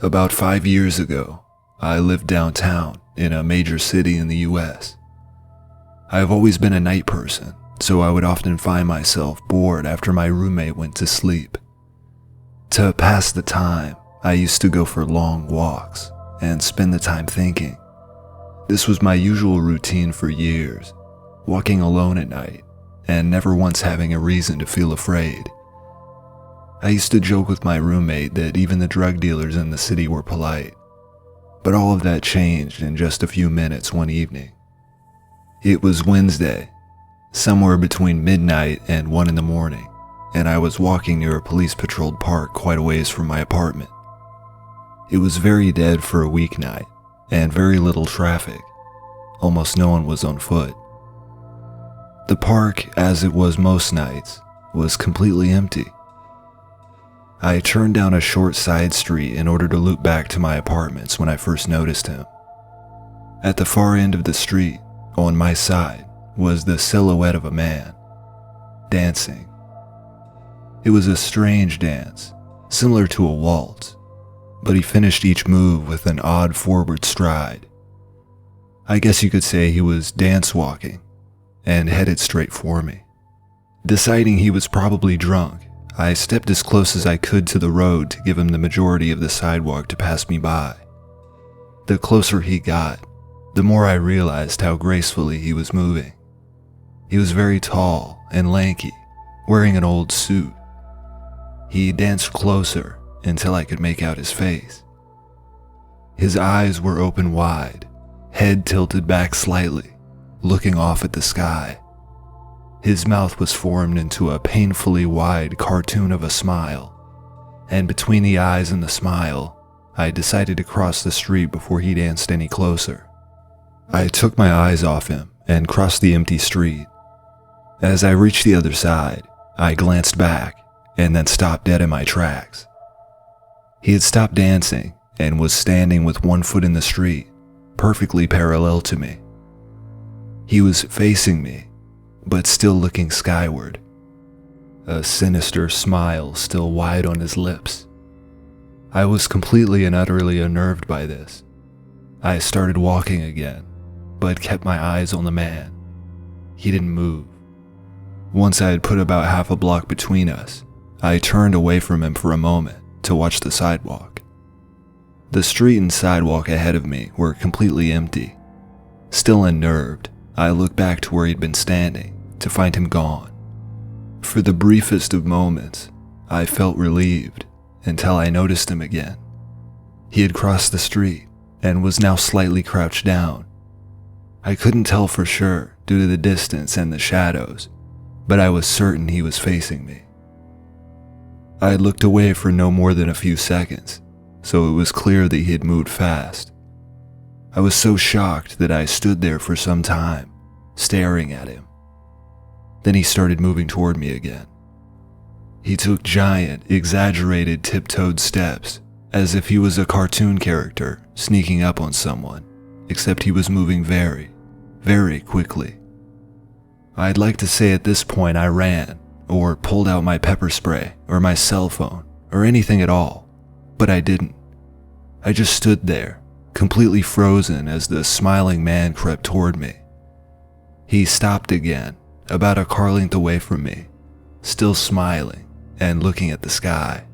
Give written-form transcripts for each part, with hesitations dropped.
About 5 years ago, I lived downtown in a major city in the US. I have always been a night person, so I would often find myself bored after my roommate went to sleep. To pass the time, I used to go for long walks and spend the time thinking. This was my usual routine for years, walking alone at night and never once having a reason to feel afraid. I used to joke with my roommate that even the drug dealers in the city were polite, but all of that changed in just a few minutes one evening. It was Wednesday, somewhere between midnight and 1 in the morning, and I was walking near a police-patrolled park quite a ways from my apartment. It was very dead for a weeknight, and very little traffic. Almost no one was on foot. The park, as it was most nights, was completely empty. I turned down a short side street in order to loop back to my apartments when I first noticed him. At the far end of the street, on my side, was the silhouette of a man, dancing. It was a strange dance, similar to a waltz, but he finished each move with an odd forward stride. I guess you could say he was dance walking, and headed straight for me. Deciding he was probably drunk, I stepped as close as I could to the road to give him the majority of the sidewalk to pass me by. The closer he got, the more I realized how gracefully he was moving. He was very tall and lanky, wearing an old suit. He danced closer until I could make out his face. His eyes were open wide, head tilted back slightly, looking off at the sky. His mouth was formed into a painfully wide cartoon of a smile, and between the eyes and the smile, I decided to cross the street before he danced any closer. I took my eyes off him and crossed the empty street. As I reached the other side, I glanced back and then stopped dead in my tracks. He had stopped dancing and was standing with one foot in the street, perfectly parallel to me. He was facing me, but still looking skyward, a sinister smile still wide on his lips. I was completely and utterly unnerved by this. I started walking again, but kept my eyes on the man. He didn't move. Once I had put about half a block between us, I turned away from him for a moment to watch the sidewalk. The street and sidewalk ahead of me were completely empty. Still unnerved, I looked back to where he'd been standing to find him gone. For the briefest of moments, I felt relieved until I noticed him again. He had crossed the street and was now slightly crouched down. I couldn't tell for sure due to the distance and the shadows, but I was certain he was facing me. I had looked away for no more than a few seconds, so it was clear that he had moved fast. I was so shocked that I stood there for some time, staring at him. Then he started moving toward me again. He took giant, exaggerated tiptoed steps, as if he was a cartoon character sneaking up on someone, except he was moving very, very quickly. I'd like to say at this point I ran, or pulled out my pepper spray, or my cell phone, or anything at all, but I didn't. I just stood there, completely frozen as the smiling man crept toward me. He stopped again, about a car length away from me, still smiling and looking at the sky.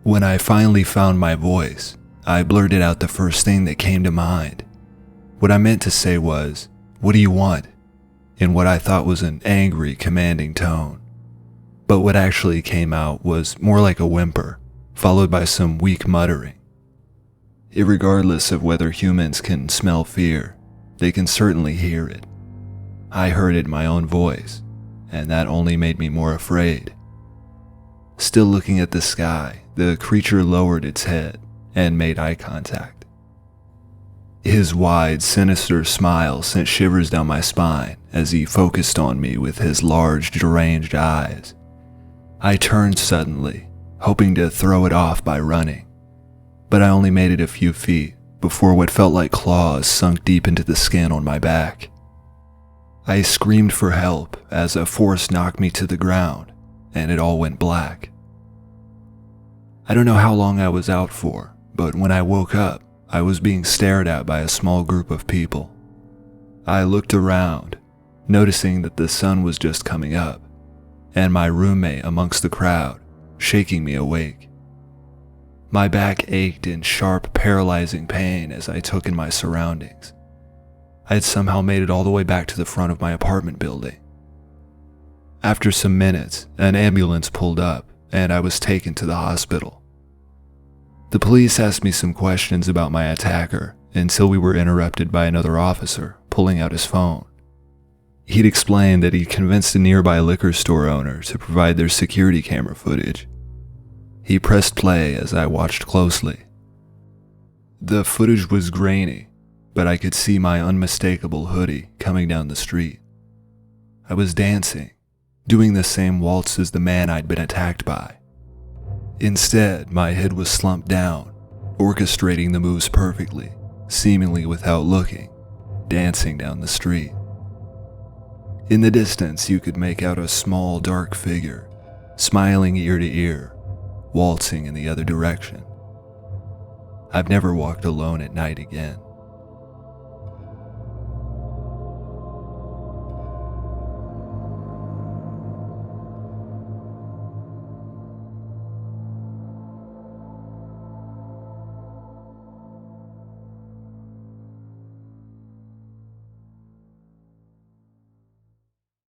When I finally found my voice, I blurted out the first thing that came to mind. What I meant to say was, "What do you want?" in what I thought was an angry, commanding tone. But what actually came out was more like a whimper, followed by some weak muttering. Irregardless of whether humans can smell fear, they can certainly hear it. I heard it in my own voice, and that only made me more afraid. Still looking at the sky, the creature lowered its head and made eye contact. His wide, sinister smile sent shivers down my spine as he focused on me with his large, deranged eyes. I turned suddenly, hoping to throw it off by running, but I only made it a few feet before what felt like claws sunk deep into the skin on my back. I screamed for help as a force knocked me to the ground, and it all went black. I don't know how long I was out for, but when I woke up, I was being stared at by a small group of people. I looked around, noticing that the sun was just coming up, and my roommate amongst the crowd, shaking me awake. My back ached in sharp, paralyzing pain as I took in my surroundings. I had somehow made it all the way back to the front of my apartment building. After some minutes, an ambulance pulled up, and I was taken to the hospital. The police asked me some questions about my attacker until we were interrupted by another officer pulling out his phone. He'd explained that he'd convinced a nearby liquor store owner to provide their security camera footage. He pressed play as I watched closely. The footage was grainy, but I could see my unmistakable hoodie coming down the street. I was dancing, doing the same waltz as the man I'd been attacked by. Instead, my head was slumped down, orchestrating the moves perfectly, seemingly without looking, dancing down the street. In the distance, you could make out a small, dark figure, smiling ear to ear, waltzing in the other direction. I've never walked alone at night again.